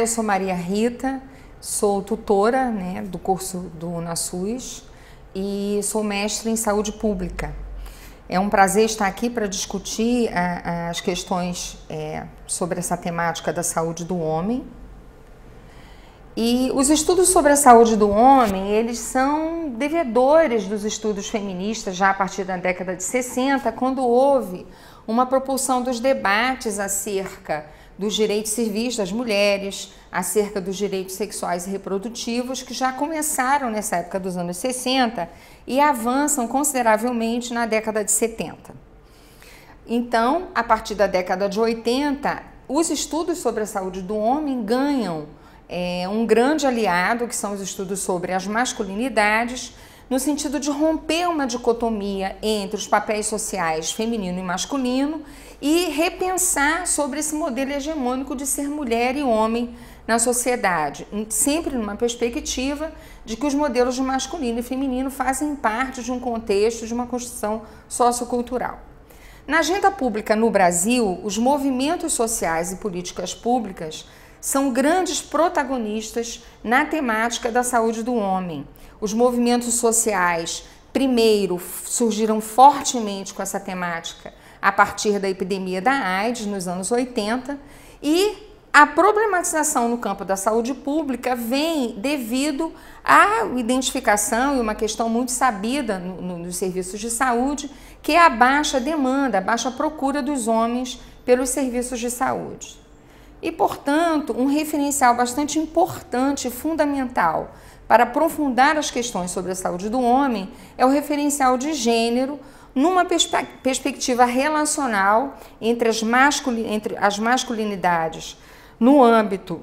eu sou Maria Rita, sou tutora, né, do curso do UnaSUS e sou mestre em saúde pública. É um prazer estar aqui para discutir as questões sobre essa temática da saúde do homem. E os estudos sobre a saúde do homem, eles são devedores dos estudos feministas já a partir da década de 60, quando houve uma propulsão dos debates acerca dos direitos civis das mulheres, acerca dos direitos sexuais e reprodutivos, que já começaram nessa época dos anos 60 e avançam consideravelmente na década de 70. Então, a partir da década de 80, os estudos sobre a saúde do homem ganham um grande aliado, que são os estudos sobre as masculinidades, no sentido de romper uma dicotomia entre os papéis sociais feminino e masculino e repensar sobre esse modelo hegemônico de ser mulher e homem na sociedade, sempre numa perspectiva de que os modelos de masculino e feminino fazem parte de um contexto, de uma construção sociocultural. Na agenda pública no Brasil, os movimentos sociais e políticas públicas são grandes protagonistas na temática da saúde do homem. Os movimentos sociais, primeiro, surgiram fortemente com essa temática a partir da epidemia da AIDS, nos anos 80, e a problematização no campo da saúde pública vem devido à identificação e uma questão muito sabida nos serviços de saúde, que é a baixa demanda, a baixa procura dos homens pelos serviços de saúde. E, portanto, um referencial bastante importante e fundamental para aprofundar as questões sobre a saúde do homem é o referencial de gênero, numa perspectiva relacional entre as masculinidades no âmbito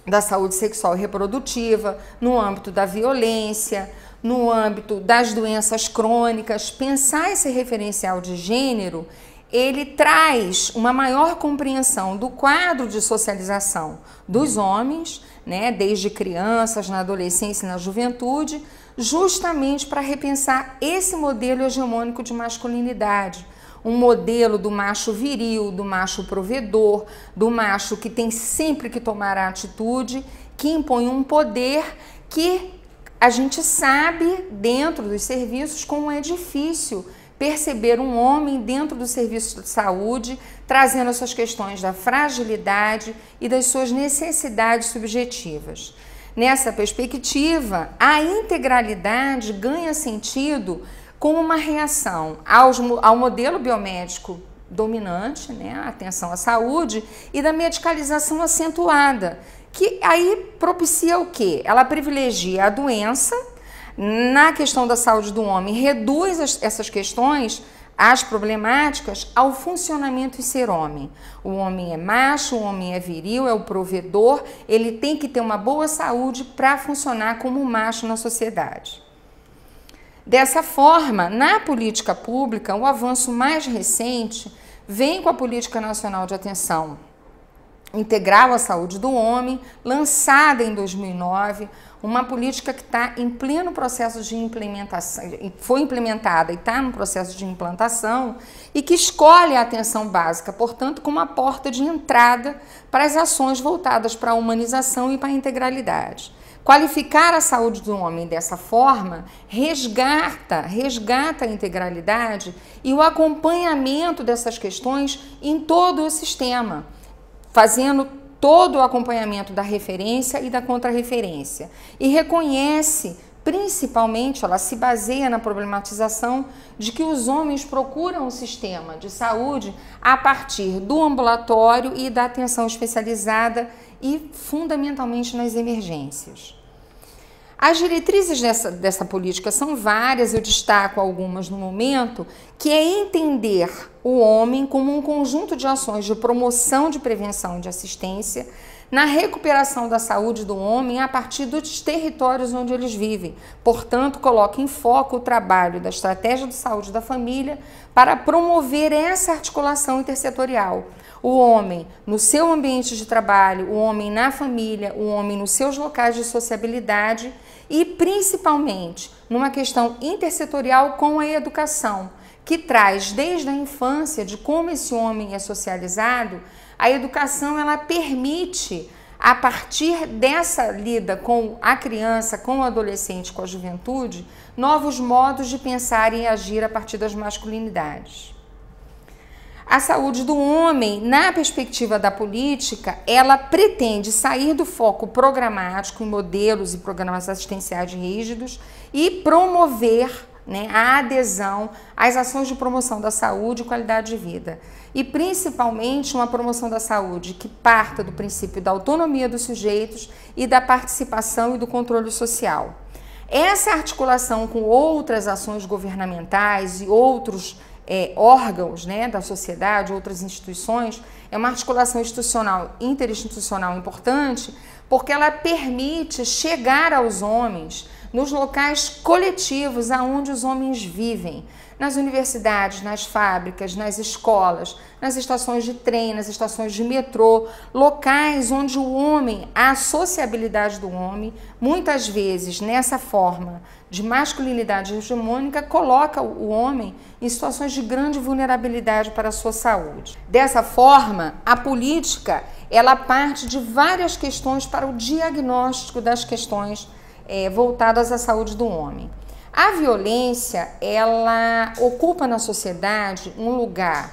da saúde sexual e reprodutiva, no âmbito da violência, no âmbito das doenças crônicas. Pensar esse referencial de gênero, ele traz uma maior compreensão do quadro de socialização dos homens, né, desde crianças, na adolescência e na juventude, justamente para repensar esse modelo hegemônico de masculinidade, um modelo do macho viril, do macho provedor, do macho que tem sempre que tomar a atitude, que impõe um poder que a gente sabe dentro dos serviços como é difícil perceber um homem dentro do serviço de saúde, trazendo essas questões da fragilidade e das suas necessidades subjetivas. Nessa perspectiva, a integralidade ganha sentido como uma reação ao modelo biomédico dominante, né, a atenção à saúde, e da medicalização acentuada, que aí propicia o quê? Ela privilegia a doença. Na questão da saúde do homem, reduz essas questões, as problemáticas, ao funcionamento em ser homem. O homem é macho, o homem é viril, é o provedor, ele tem que ter uma boa saúde para funcionar como macho na sociedade. Dessa forma, na política pública, o avanço mais recente vem com a Política Nacional de Atenção Integral à Saúde do Homem, lançada em 2009, uma política que está em pleno processo de implementação, foi implementada e está no processo de implantação, e que escolhe a atenção básica, portanto, como a porta de entrada para as ações voltadas para a humanização e para a integralidade. Qualificar a saúde do homem dessa forma resgata a integralidade e o acompanhamento dessas questões em todo o sistema, fazendo todo o acompanhamento da referência e da contrarreferência. E reconhece, principalmente, ela se baseia na problematização de que os homens procuram o sistema de saúde a partir do ambulatório e da atenção especializada e, fundamentalmente, nas emergências. As diretrizes dessa política são várias, eu destaco algumas no momento, que é entender o homem como um conjunto de ações de promoção de prevenção e de assistência na recuperação da saúde do homem a partir dos territórios onde eles vivem. Portanto, coloca em foco o trabalho da estratégia de saúde da família para promover essa articulação intersetorial. O homem no seu ambiente de trabalho, o homem na família, o homem nos seus locais de sociabilidade e, principalmente, numa questão intersetorial com a educação, que traz desde a infância de como esse homem é socializado. A educação, ela permite a partir dessa lida com a criança, com o adolescente, com a juventude, novos modos de pensar e agir a partir das masculinidades. A saúde do homem, na perspectiva da política, ela pretende sair do foco programático em modelos e programas assistenciais rígidos e promover, né, a adesão às ações de promoção da saúde e qualidade de vida. E principalmente uma promoção da saúde que parta do princípio da autonomia dos sujeitos e da participação e do controle social. Essa articulação com outras ações governamentais e outros órgãos, né, da sociedade, outras instituições, é uma articulação institucional, interinstitucional importante, porque ela permite chegar aos homens nos locais coletivos aonde os homens vivem, nas universidades, nas fábricas, nas escolas, nas estações de trem, nas estações de metrô, locais onde o homem, a sociabilidade do homem, muitas vezes nessa forma de masculinidade hegemônica, coloca o homem em situações de grande vulnerabilidade para a sua saúde. Dessa forma, a política, ela parte de várias questões para o diagnóstico das questões voltadas à saúde do homem. A violência, ela ocupa na sociedade um lugar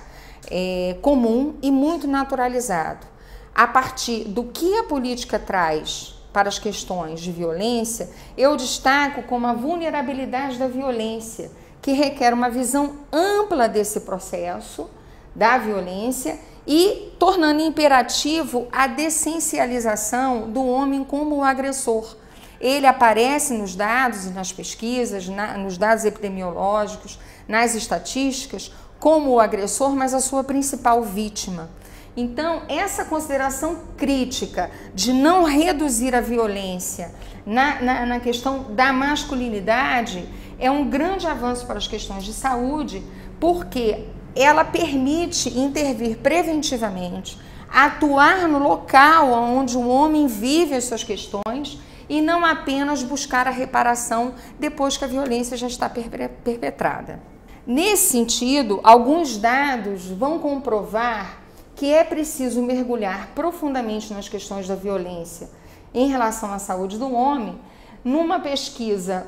comum e muito naturalizado. A partir do que a política traz para as questões de violência, eu destaco como a vulnerabilidade da violência, que requer uma visão ampla desse processo da violência e tornando imperativo a dessencialização do homem como o agressor. Ele aparece nos dados e nas pesquisas, nos dados epidemiológicos, nas estatísticas, como o agressor, mas a sua principal vítima. Então, essa consideração crítica de não reduzir a violência na questão da masculinidade é um grande avanço para as questões de saúde, porque ela permite intervir preventivamente, atuar no local onde o homem vive as suas questões e não apenas buscar a reparação depois que a violência já está perpetrada. Nesse sentido, alguns dados vão comprovar que é preciso mergulhar profundamente nas questões da violência em relação à saúde do homem. Numa pesquisa,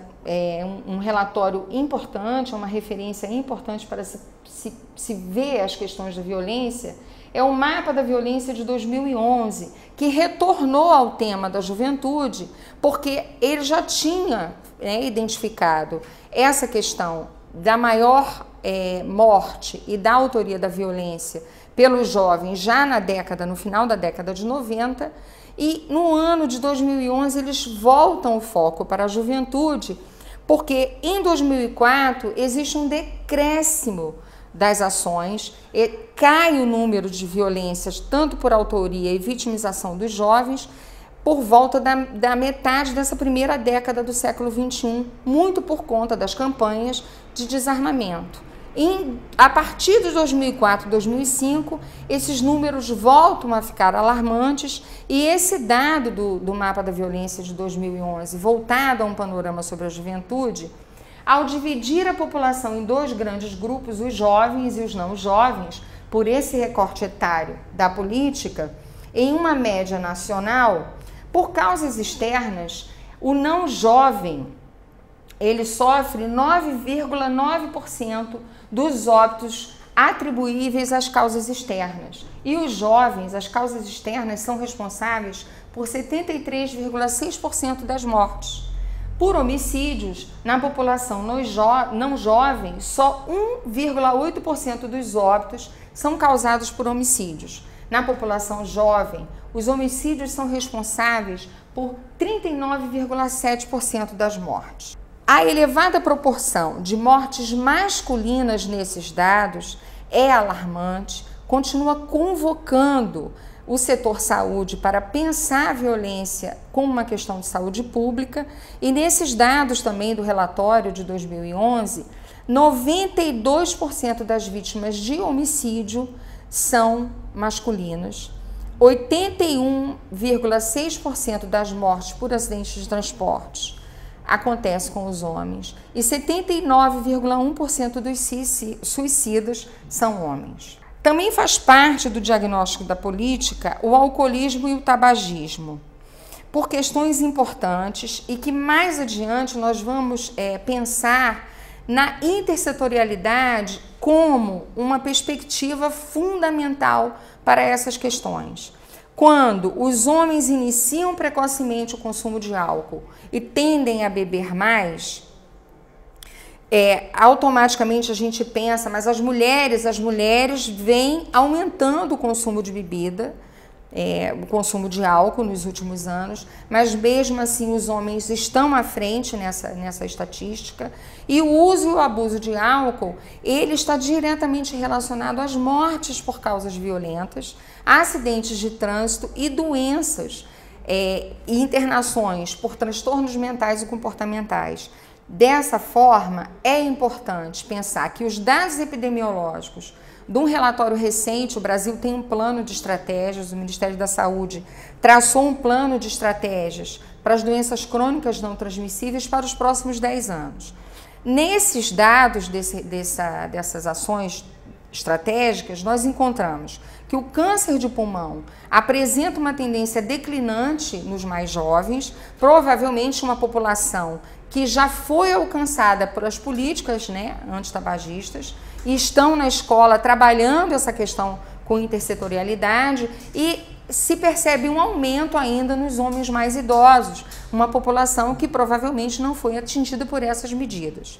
um relatório importante, uma referência importante para se ver as questões da violência, é o Mapa da Violência de 2011, que retornou ao tema da juventude, porque ele já tinha identificado essa questão da maior morte e da autoria da violência pelos jovens já no final da década de 90, e no ano de 2011 eles voltam o foco para a juventude, porque em 2004 existe um decréscimo das ações, cai o número de violências, tanto por autoria e vitimização dos jovens, por volta da metade dessa primeira década do século XXI, muito por conta das campanhas de desarmamento. A partir de 2004, 2005, esses números voltam a ficar alarmantes e esse dado do Mapa da Violência de 2011, voltado a um panorama sobre a juventude, ao dividir a população em dois grandes grupos, os jovens e os não jovens, por esse recorte etário da política, em uma média nacional, por causas externas, o não jovem, ele sofre 9,9% dos óbitos atribuíveis às causas externas. E os jovens, as causas externas são responsáveis por 73,6% das mortes. Por homicídios, na população não jovem, só 1,8% dos óbitos são causados por homicídios. Na população jovem, os homicídios são responsáveis por 39,7% das mortes. A elevada proporção de mortes masculinas nesses dados é alarmante, continua convocando o setor saúde para pensar a violência como uma questão de saúde pública, e nesses dados também do relatório de 2011, 92% das vítimas de homicídio são masculinas, 81,6% das mortes por acidentes de transporte acontece com os homens e 79,1% dos suicidas são homens. Também faz parte do diagnóstico da política o alcoolismo e o tabagismo, por questões importantes e que mais adiante nós vamos pensar na intersetorialidade como uma perspectiva fundamental para essas questões. Quando os homens iniciam precocemente o consumo de álcool e tendem a beber mais, automaticamente a gente pensa, mas as mulheres vêm aumentando o consumo de bebida, o consumo de álcool nos últimos anos, mas mesmo assim os homens estão à frente nessa estatística, e o uso e o abuso de álcool, ele está diretamente relacionado às mortes por causas violentas, acidentes de trânsito e doenças e internações por transtornos mentais e comportamentais. Dessa forma, é importante pensar que os dados epidemiológicos de um relatório recente, o Brasil tem um plano de estratégias, o Ministério da Saúde traçou um plano de estratégias para as doenças crônicas não transmissíveis para os próximos 10 anos. Nesses dados dessas ações estratégicas, nós encontramos que o câncer de pulmão apresenta uma tendência declinante nos mais jovens, provavelmente uma população que já foi alcançada pelas políticas antitabagistas e estão na escola trabalhando essa questão com intersetorialidade, e se percebe um aumento ainda nos homens mais idosos, uma população que provavelmente não foi atingida por essas medidas.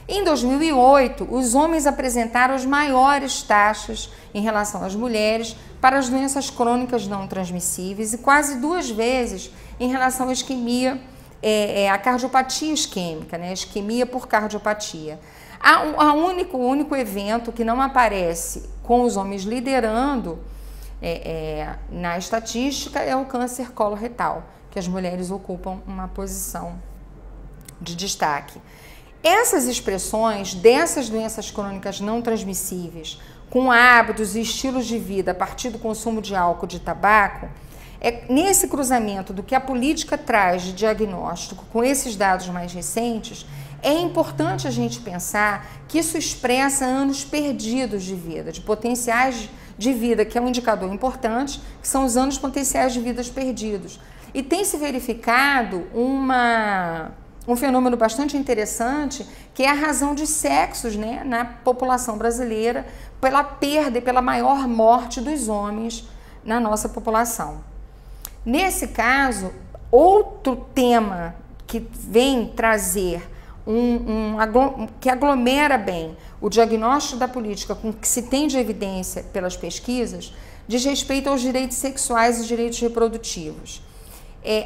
Em 2008, os homens apresentaram as maiores taxas em relação às mulheres para as doenças crônicas não transmissíveis e quase 2 vezes em relação à isquemia, a cardiopatia isquêmica, isquemia por cardiopatia. O único evento que não aparece com os homens liderando na estatística é o câncer coloretal, que as mulheres ocupam uma posição de destaque. Essas expressões dessas doenças crônicas não transmissíveis, com hábitos e estilos de vida a partir do consumo de álcool e de tabaco, nesse cruzamento do que a política traz de diagnóstico com esses dados mais recentes, é importante a gente pensar que isso expressa anos perdidos de vida, de potenciais de vida, que é um indicador importante, que são os anos potenciais de vidas perdidos. E tem se verificado um fenômeno bastante interessante, que é a razão de sexos na população brasileira, pela perda e pela maior morte dos homens na nossa população. Nesse caso, outro tema que vem trazer que aglomera bem o diagnóstico da política com que se tem de evidência pelas pesquisas, diz respeito aos direitos sexuais e direitos reprodutivos.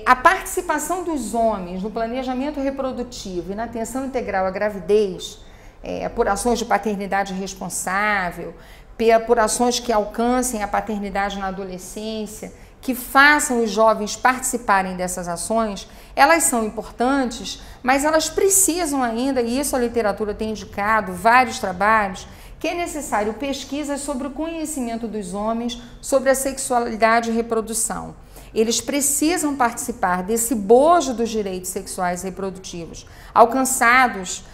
A participação dos homens no planejamento reprodutivo e na atenção integral à gravidez, por ações de paternidade responsável, por ações que alcancem a paternidade na adolescência, que façam os jovens participarem dessas ações, elas são importantes, mas elas precisam ainda, e isso a literatura tem indicado, vários trabalhos, que é necessário pesquisas sobre o conhecimento dos homens sobre a sexualidade e reprodução. Eles precisam participar desse bojo dos direitos sexuais e reprodutivos alcançados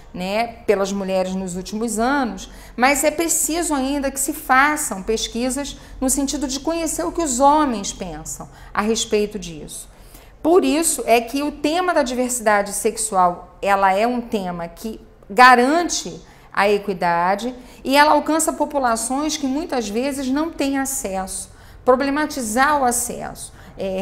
pelas mulheres nos últimos anos, mas é preciso ainda que se façam pesquisas no sentido de conhecer o que os homens pensam a respeito disso. Por isso é que o tema da diversidade sexual, ela é um tema que garante a equidade e ela alcança populações que muitas vezes não têm acesso. Problematizar o acesso,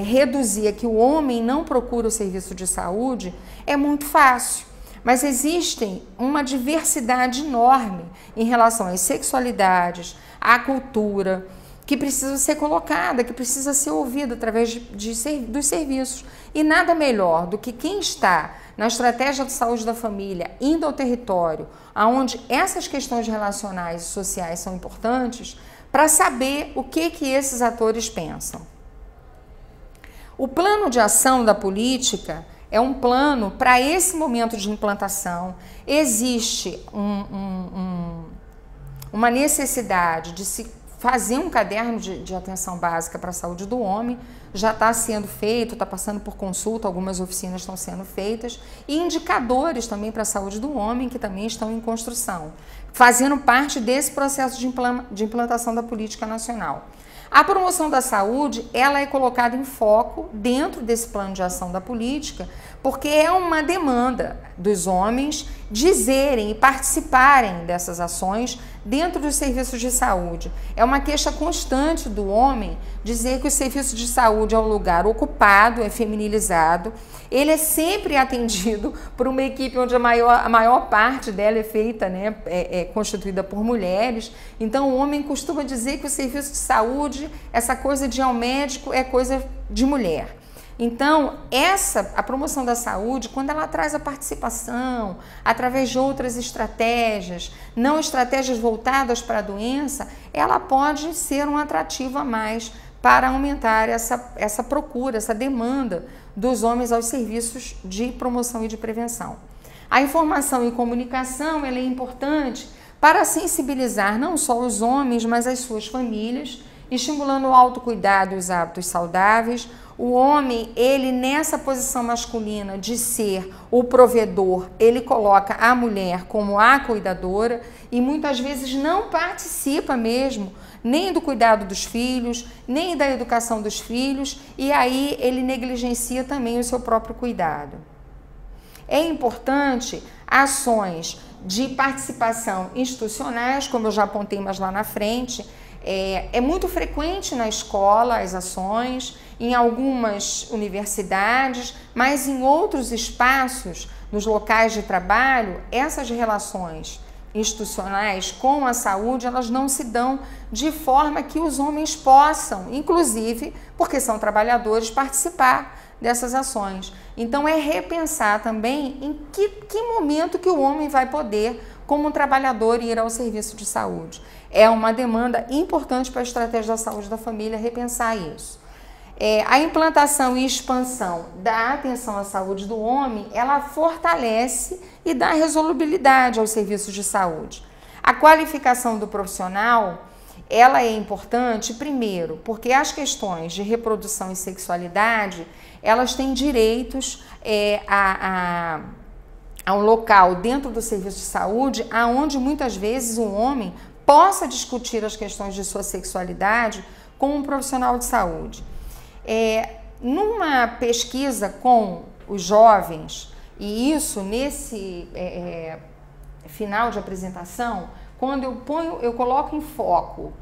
reduzir que o homem não procura o serviço de saúde é muito fácil. Mas existe uma diversidade enorme em relação às sexualidades, à cultura, que precisa ser colocada, que precisa ser ouvida através dos serviços. E nada melhor do que quem está na estratégia de saúde da família, indo ao território, onde essas questões relacionais e sociais são importantes, para saber o que esses atores pensam. O plano de ação da política é um plano para esse momento de implantação. Existe uma necessidade de se fazer um caderno de atenção básica para a saúde do homem, já está sendo feito, está passando por consulta, algumas oficinas estão sendo feitas, e indicadores também para a saúde do homem, que também estão em construção, fazendo parte desse processo de implantação da política nacional. A promoção da saúde, ela é colocada em foco dentro desse plano de ação da política, porque é uma demanda dos homens dizerem e participarem dessas ações dentro dos serviços de saúde. É uma queixa constante do homem dizer que o serviço de saúde é um lugar ocupado, é feminilizado, ele é sempre atendido por uma equipe onde a maior parte dela é feita, né, é constituída por mulheres. Então o homem costuma dizer que o serviço de saúde, essa coisa de ir ao médico é coisa de mulher. Então, a promoção da saúde, quando ela traz a participação, através de outras estratégias, não estratégias voltadas para a doença, ela pode ser um atrativo a mais para aumentar essa procura, essa demanda dos homens aos serviços de promoção e de prevenção. A informação e comunicação, ela é importante para sensibilizar não só os homens, mas as suas famílias, estimulando o autocuidado e os hábitos saudáveis. O homem, ele nessa posição masculina de ser o provedor, ele coloca a mulher como a cuidadora e muitas vezes não participa mesmo nem do cuidado dos filhos, nem da educação dos filhos, e aí ele negligencia também o seu próprio cuidado. É importante ações de participação institucionais, como eu já apontei mais lá na frente. É muito frequente na escola as ações, em algumas universidades, mas em outros espaços, nos locais de trabalho, essas relações institucionais com a saúde, elas não se dão de forma que os homens possam, inclusive porque são trabalhadores, participar dessas ações. Então é repensar também em que momento que o homem vai poder, como um trabalhador, ir ao serviço de saúde. É uma demanda importante para a estratégia da saúde da família repensar isso. A implantação e expansão da atenção à saúde do homem, ela fortalece e dá resolubilidade aos serviços de saúde. A qualificação do profissional, ela é importante, primeiro, porque as questões de reprodução e sexualidade, elas têm direitos a um local dentro do serviço de saúde, aonde muitas vezes um homem possa discutir as questões de sua sexualidade com um profissional de saúde. Numa pesquisa com os jovens, e isso nesse final de apresentação, quando eu coloco em foco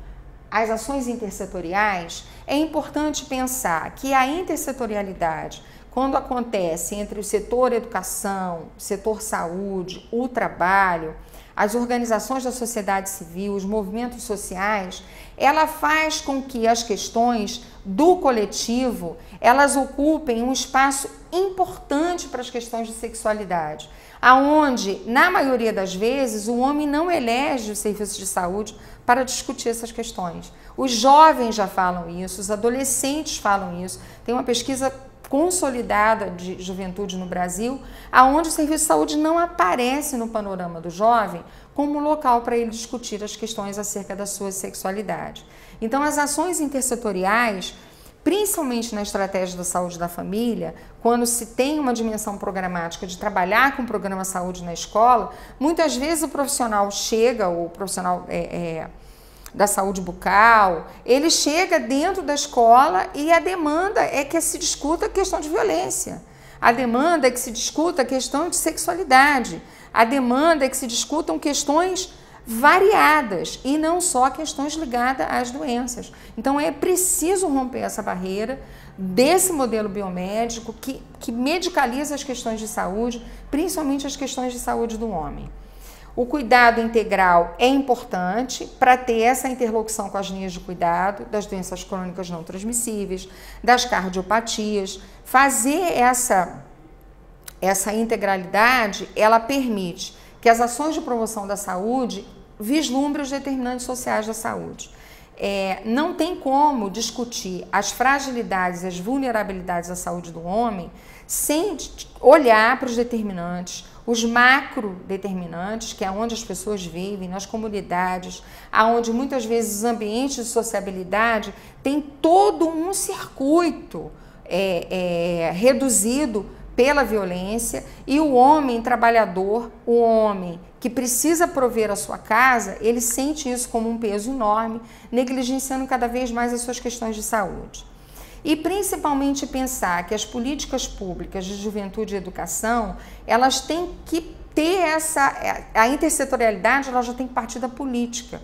as ações intersetoriais, é importante pensar que a intersetorialidade, quando acontece entre o setor educação, o setor saúde, o trabalho, as organizações da sociedade civil, os movimentos sociais, ela faz com que as questões do coletivo, elas ocupem um espaço importante para as questões de sexualidade, aonde, na maioria das vezes, o homem não elege o serviço de saúde para discutir essas questões. Os jovens já falam isso, os adolescentes falam isso. Tem uma pesquisa consolidada de juventude no Brasil, aonde o serviço de saúde não aparece no panorama do jovem como local para ele discutir as questões acerca da sua sexualidade. Então, as ações intersetoriais, principalmente na estratégia da saúde da família, quando se tem uma dimensão programática de trabalhar com o programa saúde na escola, muitas vezes o profissional chega, o profissional da saúde bucal, ele chega dentro da escola e a demanda é que se discuta a questão de violência, a demanda é que se discuta a questão de sexualidade, a demanda é que se discutam questões variadas e não só questões ligadas às doenças. Então é preciso romper essa barreira desse modelo biomédico que medicaliza as questões de saúde, principalmente as questões de saúde do homem. O cuidado integral é importante para ter essa interlocução com as linhas de cuidado das doenças crônicas não transmissíveis, das cardiopatias. Fazer essa integralidade, ela permite que as ações de promoção da saúde vislumbrem os determinantes sociais da saúde. Não tem como discutir as fragilidades e as vulnerabilidades da saúde do homem sem olhar para os determinantes, os macro determinantes, que é onde as pessoas vivem, nas comunidades, aonde muitas vezes os ambientes de sociabilidade têm todo um circuito reduzido pela violência, e o homem trabalhador, o homem que precisa prover a sua casa, ele sente isso como um peso enorme, negligenciando cada vez mais as suas questões de saúde. E principalmente pensar que as políticas públicas de juventude e educação, elas têm que ter a intersetorialidade, ela já tem que partir da política.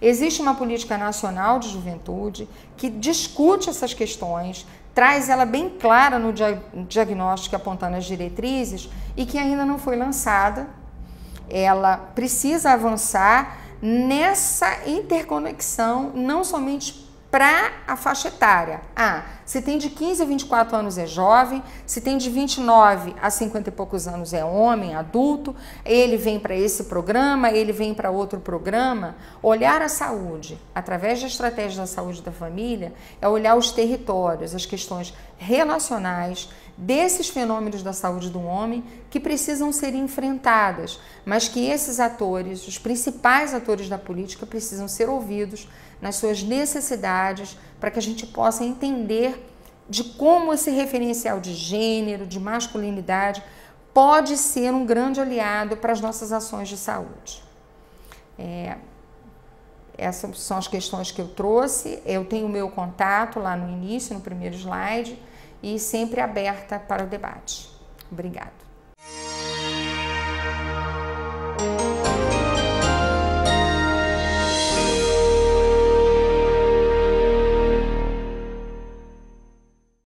Existe uma política nacional de juventude que discute essas questões, traz ela bem clara no diagnóstico, apontando as diretrizes, e que ainda não foi lançada. Ela precisa avançar nessa interconexão, não somente para a faixa etária. Se tem de 15 a 24 anos é jovem, se tem de 29 a 50 e poucos anos é homem, adulto, ele vem para esse programa, ele vem para outro programa. Olhar a saúde, através da estratégia da saúde da família, é olhar os territórios, as questões relacionais desses fenômenos da saúde do homem que precisam ser enfrentadas, mas que esses atores, os principais atores da política, precisam ser ouvidos nas suas necessidades, para que a gente possa entender de como esse referencial de gênero, de masculinidade, pode ser um grande aliado para as nossas ações de saúde. Essas são as questões que eu trouxe. Eu tenho o meu contato lá no início, no primeiro slide, e sempre aberta para o debate. Obrigada.